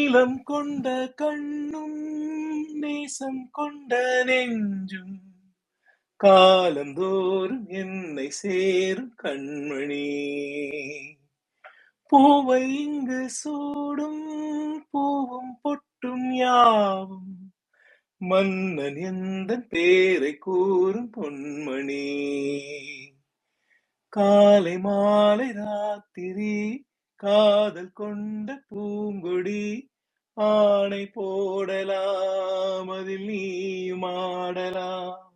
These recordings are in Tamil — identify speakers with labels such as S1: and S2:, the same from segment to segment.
S1: நீலம் கொண்ட கண்ணும் நேசம் கொண்ட நெஞ்சும் காலந்தோறும் என்னை சேரும் கண்மணி. பூவை இங்கு சூடும் பூவும் பொட்டும் யாவும் மன்னன் எந்தன் பேரை கூறும் பொன்மணி. காலை மாலை ராத்திரி காதல் கொண்ட பூங்கொடி ஆணை போடலாம் அதில் நீயும் ஆடலாம்.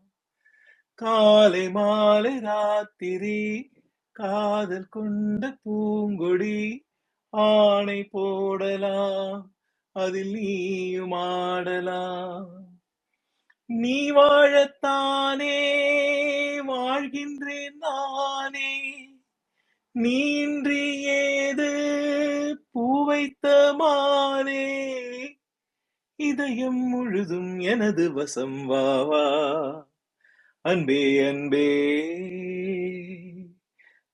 S1: காலை மாலை ராத்திரி காதல் கொண்ட பூங்கொடி ஆணை போடலாம் அதில் நீயும் ஆடலாம். நீ வாழத்தானே வாழ்கின்றேன் நானே, நீ இன்றி ஏது பூ வைத்த மானே. இதயம் முழுதும் எனது வசம் வா வா அன்பே அன்பே.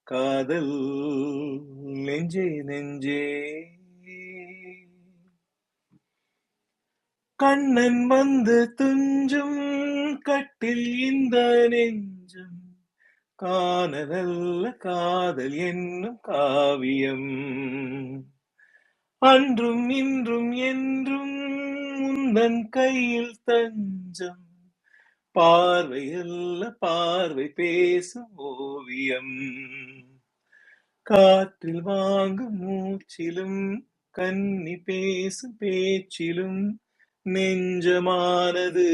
S1: காதல் நெஞ்சே நெஞ்சே. கண்ணன் வந்து துஞ்சும் கட்டில் இந்த நெஞ்சம் காணலல்ல காதல் என்னும் காவியம். அன்றும் இன்றும் என்றும் உந்தன் கையில் தஞ்சம், பார்வையல்ல பார்வை பேசும் ஓவியம். காற்றில் வாங்கும் மூச்சிலும் கன்னி பேசும் பேச்சிலும் நெஞ்சமானது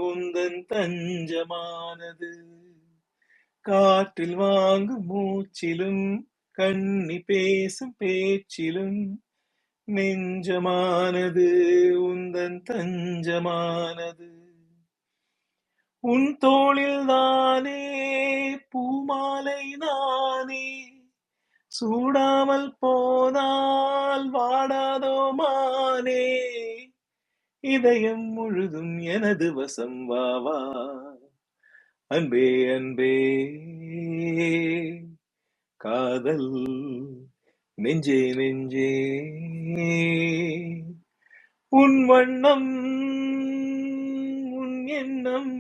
S1: உந்தன் தஞ்சமானது. காற்றில் வாங்கும் மூச்சிலும் கன்னி பேசும் பேச்சிலும் நெஞ்சமானது உந்தன் தஞ்சமானது. உன் தோளில் தானே பூமாலை நானே, சூடாமல் போனால் வாடாதோ மானே. இதயம் முழுதும் எனது வசம் வா வா அன்பே அன்பே. காதல் நெஞ்சே நெஞ்சே. உன் வண்ணம் உன் எண்ணம்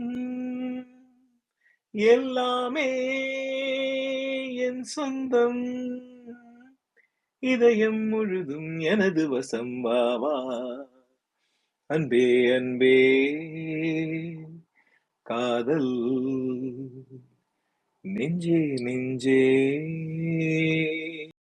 S1: எல்லாமே என் சொந்தம். இதயம் முழுதும் எனது வசம் வா வா அன்பே அன்பே. காதல் நெஞ்சே நெஞ்சே.